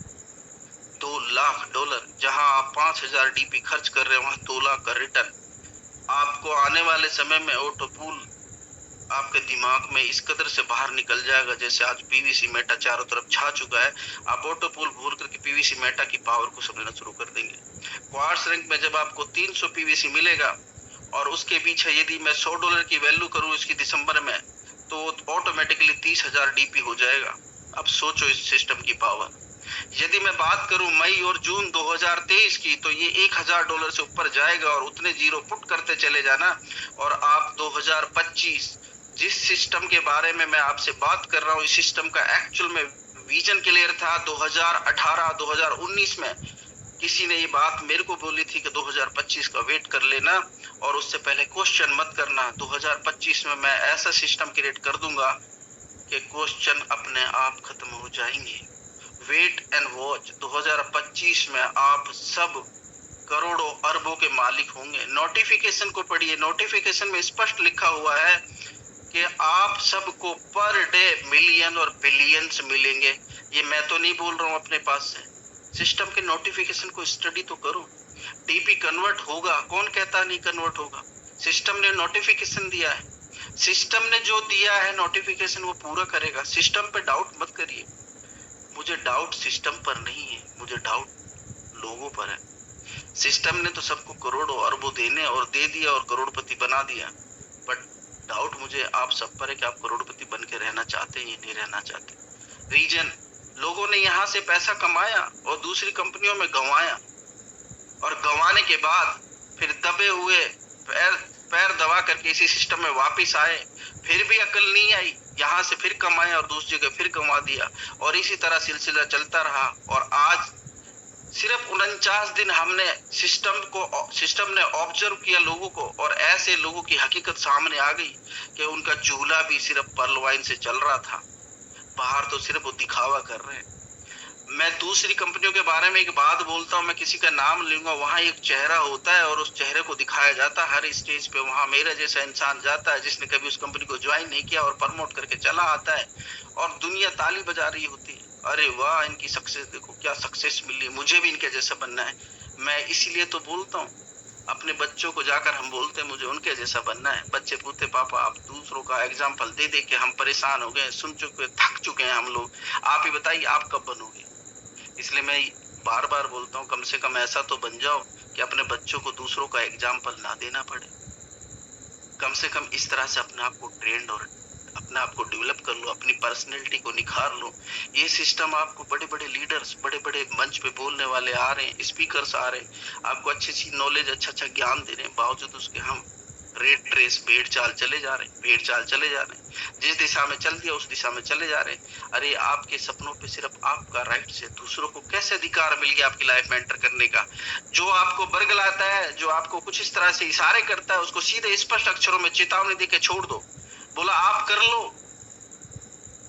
S2: $2,00,000। जहां आप 5,000 डीपी खर्च कर रहे हैं, वहां 2 लाख का रिटर्न आपको आने वाले समय में। ऑटो पूल आपके दिमाग में इस कदर से बाहर निकल जाएगा, जैसे आज पीवीसी मेटा चारों तरफ छा चुका है। आप ऑटो पूल भूल करके पीवीसी मेटा की पावर को समझना शुरू कर देंगे। क्वार्ट्स रैंक में जब आपको 300 पीवीसी मिलेगा, और उसके पीछे यदि मैं $100 की वैल्यू करूं इसकी दिसंबर में, तो ऑटोमेटिकली 30,000 डीपी हो जाएगा। अब सोचो इस सिस्टम की पावर। यदि मैं बात करूं मई और जून 2023 की, तो ये $1,000 से ऊपर जाएगा। और उतने जीरो पुट करते चले जाना, और आप 2025 जिस सिस्टम के बारे में मैं आपसे बात कर रहा हूँ, इस सिस्टम का एक्चुअल में विजन क्लियर था। 2018-2019 में किसी ने ये बात मेरे को बोली थी कि 2025 का वेट कर लेना और उससे पहले क्वेश्चन मत करना। 2025 में मैं ऐसा सिस्टम क्रिएट कर दूंगा कि क्वेश्चन अपने आप खत्म हो जाएंगे। Wait and watch. 2025 में आप सब करोड़ों अरबों के मालिक होंगे। नोटिफिकेशन को पढ़िए, नोटिफिकेशन में स्पष्ट लिखा हुआ है कि आप सबको पर डे मिलियन और बिलियंस मिलेंगे। ये मैं तो नहीं बोल रहा हूँ अपने पास से, सिस्टम के नोटिफिकेशन को स्टडी तो करो। टीपी कन्वर्ट होगा, कौन कहता नहीं कन्वर्ट होगा? सिस्टम ने नोटिफिकेशन दिया है, सिस्टम ने जो दिया है नोटिफिकेशन वो पूरा करेगा। सिस्टम पे डाउट मत करिए। मुझे डाउट सिस्टम पर नहीं है, मुझे डाउट लोगों पर है। सिस्टम ने तो सबको करोड़ों अरबों देने और दे दिया और करोड़पति बना दिया, बट डाउट मुझे आप सब पर है कि आप करोड़पति बन के रहना चाहते हैं या नहीं रहना चाहते। रीजन, लोगों ने यहाँ से पैसा कमाया और दूसरी कंपनियों में गंवाया, और गंवाने के बाद फिर दबे हुए पैर दबा करके इसी सिस्टम में वापस आए, फिर भी अकल नहीं आई, यहाँ से फिर कमाया और दूसरी जगह फिर गंवा दिया, और इसी तरह सिलसिला चलता रहा। और आज सिर्फ 49 दिन हमने सिस्टम ने ऑब्जर्व किया लोगों को, और ऐसे लोगों की हकीकत सामने आ गई कि उनका चूल्हा भी सिर्फ पर्ल वाइन से चल रहा था, बाहर तो सिर्फ वो दिखावा कर रहे हैं। मैं दूसरी कंपनियों के बारे में एक बात बोलता हूँ, मैं किसी का नाम लूंगा, वहां एक चेहरा होता है और उस चेहरे को दिखाया जाता है हर स्टेज पे। वहां मेरा जैसा इंसान जाता है जिसने कभी उस कंपनी को ज्वाइन नहीं किया और प्रमोट करके चला आता है, और दुनिया ताली बजा रही होती है, अरे वाह इनकी सक्सेस देखो, क्या सक्सेस मिली, मुझे भी इनके जैसा बनना है। मैं इसीलिए तो बोलता हूँ, अपने बच्चों को जाकर हम बोलते हैं मुझे उनके जैसा बनना है। बच्चे पूछते पापा आप दूसरों का एग्जाम्पल दे दे के हम परेशान हो गए, सुन चुके, थक चुके हैं हम लोग, आप ही बताइए आप कब बनोगे? इसलिए मैं बार बार बोलता हूँ, कम से कम ऐसा तो बन जाओ कि अपने बच्चों को दूसरों का एग्जाम्पल ना देना पड़े। कम से कम इस तरह से अपने आप को ट्रेंड और अपने आप को डेवलप कर लो, अपनी पर्सनैलिटी को निखार लो। ये सिस्टम आपको बड़े बड़े लीडर्स, बड़े बड़े मंच पे बोलने वाले आ रहे हैं, स्पीकर्स आ रहे हैं, आपको अच्छी अच्छी नॉलेज, अच्छा अच्छा ज्ञान दे रहे हैं, बावजूद उसके हम रेट रेस भेड़ चाल चले जा रहे हैं। जिस दिशा में चल दिया उस दिशा में चले जा रहे हैं। अरे आपके सपनों पे सिर्फ आपका राइट से दूसरों को कैसे अधिकार मिल गया आपकी लाइफ में एंटर करने का? जो आपको बरगलाता है, जो आपको कुछ इस तरह से इशारे करता है, उसको सीधे स्पष्ट अक्षरों में चेतावनी देके छोड़ दो, बोला आप कर लो,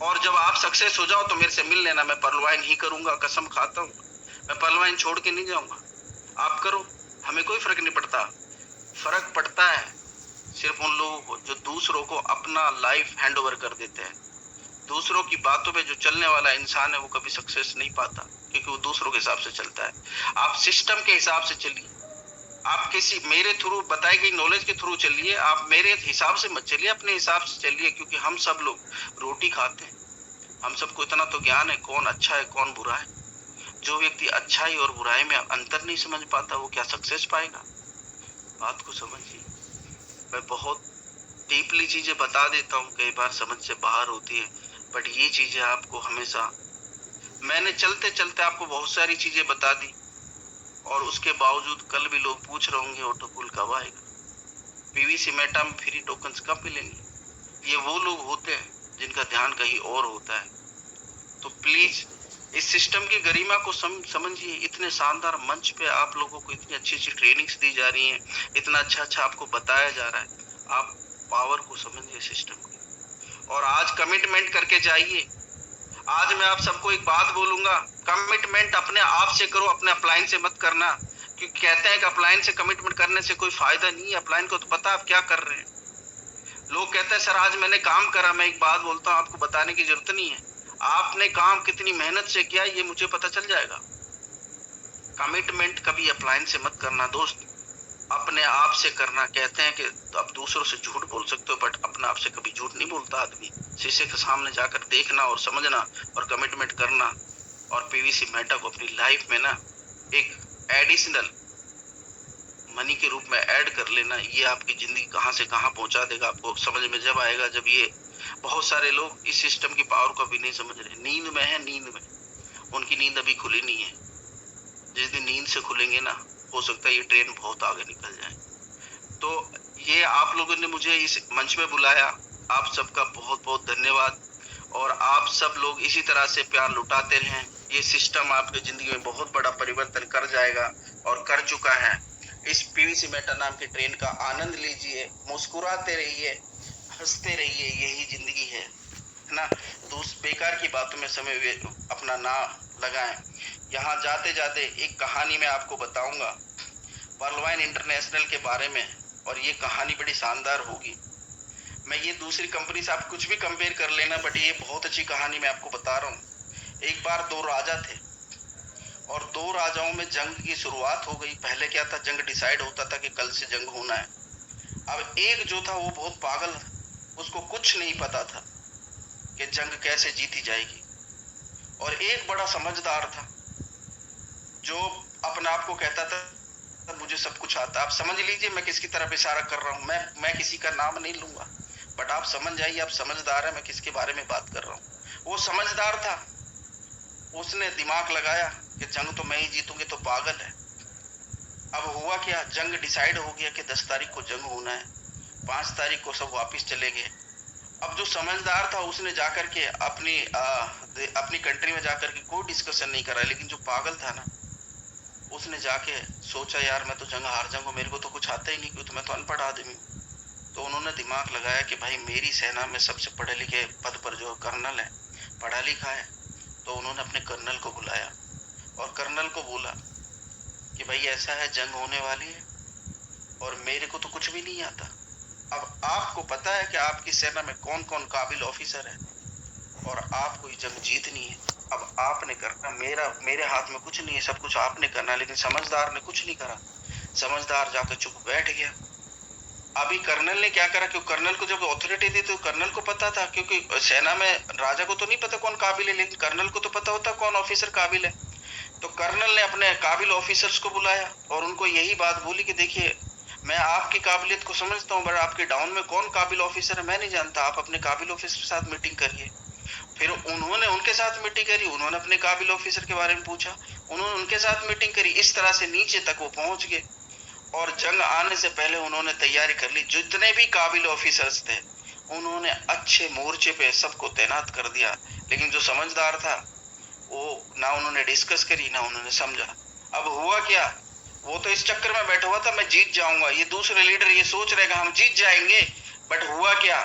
S2: और जब आप सक्सेस हो जाओ तो मेरे से मिल लेना, मैं पर्लवाइन ही करूंगा, कसम खाता हूँ, मैं पर्लवाइन छोड़ के नहीं जाऊंगा। आप करो, हमें कोई फर्क नहीं पड़ता। फर्क पड़ता है सिर्फ उन लोगों को जो दूसरों को अपना लाइफ हैंड ओवर कर देते हैं। दूसरों की बातों पे जो चलने वाला इंसान है वो कभी सक्सेस नहीं पाता, क्योंकि वो दूसरों के हिसाब से चलता है। आप सिस्टम के हिसाब से चलिए, आप किसी मेरे थ्रू बताई गई नॉलेज के थ्रू चलिए, आप मेरे हिसाब से मत चलिए, अपने हिसाब से चलिए, क्योंकि हम सब लोग रोटी खाते हैं, हम सबको इतना तो ज्ञान है कौन अच्छा है कौन बुरा है। जो व्यक्ति अच्छाई और बुराई में अंतर नहीं समझ पाता वो क्या सक्सेस पाएगा? बात को समझिए। मैं बहुत डीपली चीजें बता देता हूँ, कई बार समझ से बाहर होती है, बट ये चीजें आपको हमेशा, मैंने चलते चलते आपको बहुत सारी चीजें बता दी, और उसके बावजूद कल भी लोग पूछ रहे होंगे ऑटोपुल कब आएगा, पीवीसी मेटा में फ्री टोकन्स कब मिलेंगे। ये वो लोग होते हैं जिनका ध्यान कहीं और होता है। तो प्लीज इस सिस्टम की गरिमा को समझिए। इतने शानदार मंच पे आप लोगों को इतनी अच्छी अच्छी ट्रेनिंग्स दी जा रही हैं, इतना अच्छा अच्छा आपको बताया जा रहा है, आप पावर को समझिए सिस्टम की, और आज कमिटमेंट करके जाइए। आज मैं आप सबको एक बात बोलूंगा, कमिटमेंट अपने आप से करो, अपने अपलाइन से मत करना, क्योंकि कहते हैं कि अपलाइन से कमिटमेंट करने से कोई फायदा नहीं है। अपलाइन को तो पता आप क्या कर रहे हैं। लोग कहते हैं सर आज मैंने काम करा, मैं एक बात बोलता हूँ, आपको बताने की जरूरत नहीं है, आपने काम कितनी मेहनत से किया ये मुझे पता चल जाएगा। कमिटमेंट कभी अपलाइन से मत करना दोस्त, अपने आप से करना। कहते हैं कि तो आप दूसरों से झूठ बोल सकते हो, बट अपने आप से कभी झूठ नहीं बोलता आदमी। शीशे के सामने जाकर देखना और समझना और कमिटमेंट करना, और पीवीसी मेटा को अपनी लाइफ में ना एक एडिशनल मनी के रूप में ऐड कर लेना। ये आपकी जिंदगी कहाँ से कहाँ पहुंचा देगा आपको समझ में जब आएगा। जब ये बहुत सारे लोग इस सिस्टम की पावर को भी नहीं समझ रहे, नींद में है, नींद में, उनकी नींद अभी खुली नहीं है। जिस दिन नींद से खुलेंगे ना, हो सकता है ये ट्रेन बहुत आगे निकल जाए। तो ये आप लोगों ने मुझे इस मंच में बुलाया, आप सबका बहुत बहुत धन्यवाद। और आप सब लोग इसी तरह से प्यार लुटाते रहें। ये सिस्टम आपकी जिंदगी में बहुत बड़ा परिवर्तन कर जाएगा और कर चुका है। इस पीवीसी मेटा नाम की ट्रेन का आनंद लीजिए, मुस्कुराते रहिए, हंसते रहिए, यही जिंदगी है ना। तो उस बेकार की बातों में समय अपना ना लगाएं। यहाँ जाते जाते एक कहानी मैं आपको बताऊंगा पर्ल वाइन इंटरनेशनल के बारे में, और ये कहानी बड़ी शानदार होगी। मैं ये दूसरी कंपनी से आप कुछ भी कंपेयर कर लेना, बट ये बहुत अच्छी कहानी मैं आपको बता रहा हूँ। एक बार दो राजा थे और दो राजाओं में जंग की शुरुआत हो गई। पहले क्या था, जंग डिसाइड होता था कि कल से जंग होना है। अब एक जो था वो बहुत पागल, उसको कुछ नहीं पता था कि जंग कैसे जीती जाएगी। और एक बड़ा समझदार था जो अपने आप को कहता था मुझे सब कुछ आता। आप समझ लीजिए मैं किसकी तरफ इशारा कर रहा हूँ। मैं किसी का नाम नहीं लूंगा, बट आप समझ जाइए, आप समझदार है मैं किसके बारे में बात कर रहा हूँ। वो समझदार था, उसने दिमाग लगाया कि जंग तो मैं ही जीतूंगी, तो पागल है। अब हुआ क्या, जंग डिसाइड हो गया कि 10 तारीख को जंग होना है, 5 तारीख को सब वापिस चले गए। अब जो समझदार था उसने जाकर के अपनी कंट्री में जाकर के कोई डिस्कशन नहीं करा, लेकिन जो पागल था ना, उसने जाके सोचा यार मैं तो जंग हार जाऊंगा, मेरे को तो कुछ आता ही नहीं, क्योंकि मैं तो अनपढ़ आदमी हूँ। तो उन्होंने दिमाग लगाया कि भाई मेरी सेना में सबसे पढ़े लिखे पद पर जो कर्नल है, पढ़ा लिखा है। तो उन्होंने अपने कर्नल को बुलाया और कर्नल को बोला कि भाई ऐसा है, जंग होने वाली है और मेरे को तो कुछ भी नहीं आता। अब आपको पता है कि आपकी सेना में कौन कौन काबिल ऑफिसर है और आपको ये जंग जीतनी है। अब आपने करना, मेरे हाथ में कुछ नहीं है, सब कुछ आपने करना। लेकिन समझदार ने कुछ नहीं करा, समझदार जाकर चुप बैठ गया। अभी कर्नल ने क्या करा, क्योंकि कर्नल को जब अथॉरिटी दी तो कर्नल को पता था, क्योंकि सेना में राजा को तो नहीं पता कौन काबिल है, लेकिन कर्नल को तो पता होता कौन ऑफिसर काबिल है। तो कर्नल ने अपने काबिल ऑफिसर्स को बुलाया और उनको यही बात बोली कि देखिए मैं आपकी काबिलियत को समझता हूँ, बट आपके डाउन में कौन काबिल ऑफिसर है मैं नहीं जानता, आप अपने काबिल ऑफिसर के साथ मीटिंग करिए। फिर उन्होंने उनके साथ मीटिंग करी, उन्होंने अपने काबिल ऑफिसर के बारे में पूछा, उन्होंने उनके साथ मीटिंग करी। इस तरह से नीचे तक वो पहुंच गए और जंग आने से पहले उन्होंने तैयारी कर ली। जितने भी काबिल ऑफिसर्स थे उन्होंने अच्छे मोर्चे पे सबको तैनात कर दिया। लेकिन जो समझदार था वो ना उन्होंने डिस्कस करी ना उन्होंने समझा। अब हुआ क्या, वो तो इस चक्कर में बैठा हुआ था मैं जीत जाऊंगा, ये दूसरे लीडर ये सोच रहे हम जीत जाएंगे। बट हुआ क्या,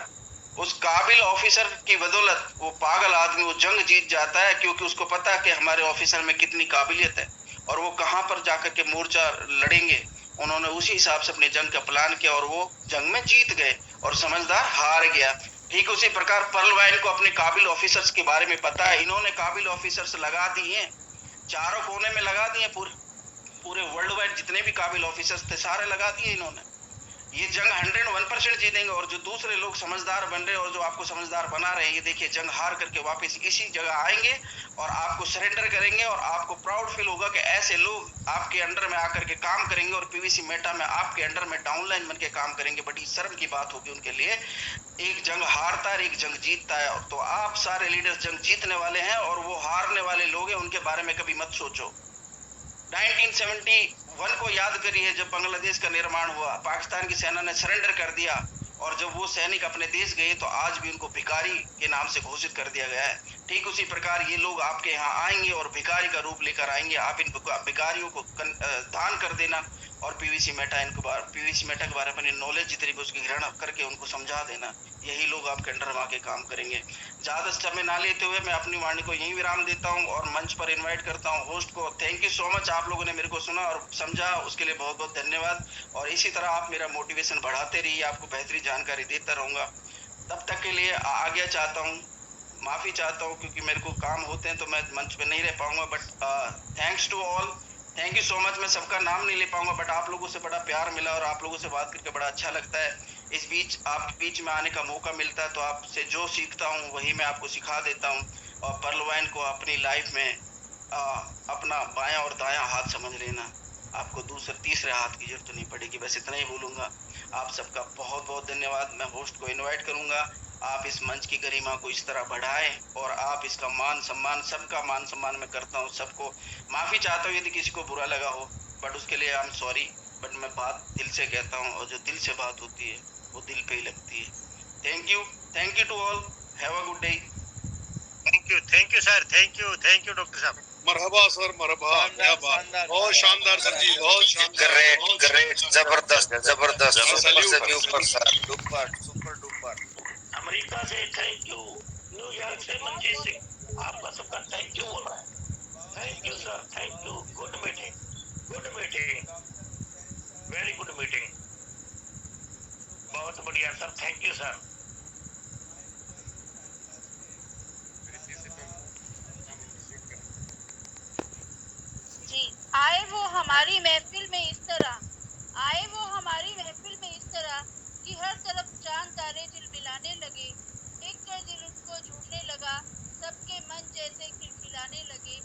S2: उस काबिल ऑफिसर की बदौलत वो पागल आदमी वो जंग जीत जाता है, क्योंकि उसको पता है कि हमारे ऑफिसर में कितनी काबिलियत है और वो कहां पर जाकर के मोर्चा लड़ेंगे। उन्होंने उसी हिसाब से अपने जंग का प्लान किया और वो जंग में जीत गए और समझदार हार गया। ठीक उसी प्रकार पर्ल वाइन को अपने काबिल ऑफिसर्स के बारे में पता है। इन्होंने काबिल ऑफिसर्स लगा दिए, चारों कोने में लगा दिए, पूरे वर्ल्ड वाइड जितने भी काबिल ऑफिसर्स थे सारे लगा दिए इन्होंने। ये जंग 101% जीतेंगे। और जो दूसरे लोग समझदार बन रहे और जो आपको समझदार बना रहे हैं, ये देखिए जंग हार करके वापस इसी जगह आएंगे और आपको सरेंडर करेंगे और आपको प्राउड फील होगा कि ऐसे लोग आपके अंडर में आकर के काम करेंगे और पीवीसी मेटा में आपके अंडर में डाउनलाइन बन के काम करेंगे। बड़ी शर्म की बात होगी उनके लिए, एक जंग हारता है एक जंग जीतता है। तो आप सारे लीडर्स जंग जीतने वाले हैं और वो हारने वाले लोग हैं, उनके बारे में कभी मत सोचो। 1971 को याद करिए, जब बांग्लादेश का निर्माण हुआ, पाकिस्तान की सेना ने सरेंडर कर दिया और जब वो सैनिक अपने देश गए तो आज भी उनको भिखारी के नाम से घोषित कर दिया गया है। ठीक उसी प्रकार ये लोग आपके यहाँ आएंगे और भिखारी का रूप लेकर आएंगे। आप इन भिखारियों को दान कर देना और पीवीसी मेटा के बारे में नॉलेज जितनी भी उसकी ग्रहण करके उनको समझा देना। यही लोग आपके अंडर में आके काम करेंगे। ज्यादा समय ना लेते हुए मैं अपनी वाणी को यहीं विराम देता हूं और मंच पर इनवाइट करता हूं होस्ट को। थैंक यू सो मच, आप लोगों ने मेरे को सुना और समझा, उसके लिए बहुत बहुत धन्यवाद। और इसी तरह आप मेरा मोटिवेशन बढ़ाते रहिए, आपको बेहतरीन जानकारी देता रहूंगा। तब तक के लिए आज्ञा चाहता हूँ, माफी चाहता हूँ, क्योंकि मेरे को काम होते हैं तो मैं मंच पे नहीं रह पाऊंगा। But thanks to all, thank you so much. मैं सबका नाम नहीं ले पाऊंगा, बट आप लोगों से बड़ा प्यार मिला और आप लोगों से बात करके बड़ा अच्छा लगता है। इस बीच आपके बीच में आने का मौका मिलता है तो आपसे जो सीखता हूँ वही मैं आपको सिखा देता हूँ। और पर्ल वाइन को अपनी लाइफ में अपना बायां और दायां हाथ समझ लेना, आपको दूसरे तीसरे हाथ की जरूरत नहीं पड़ेगी। बस इतना ही बोलूंगा। आप सबका बहुत बहुत धन्यवाद। मैं होस्ट को इनवाइट करूंगा, आप इस मंच की गरिमा को इस तरह बढ़ाएं और आप इसका मान सम्मान, सबका मान सम्मान मैं करता हूं। सबको माफी चाहता हूं यदि किसी को बुरा लगा हो, बट उसके लिए आई एम सॉरी। बट मैं बात दिल से कहता हूं और जो दिल से बात होती है वो दिल पे ही लगती है। Thank you. Thank you to all, have a good day.
S4: Thank you sir, thank you doctor साहब।
S3: मरहबा सर, मरहबा, क्या बात, बहुत शानदार सर जी, बहुत शानदार,
S4: ग्रेट, जबरदस्त जबरदस्त, ऊपर से भी ऊपर sir, duper super duper.
S5: America से थैंक यू, न्यूयॉर्क से मंजीत सिंह, आपका सबका थैंक यू बोल रहा है। Thank you sir, thank you, good meeting, very good meeting, बहुत बढ़िया सर, थैंक यू सर।
S6: जी, आए वो हमारी महफिल में इस तरह कि हर तरफ चांद तारे झिलमिलाने लगे, एक कर दिल उनको झूमने लगा, सबके मन जैसे खिलखिलाने लगे,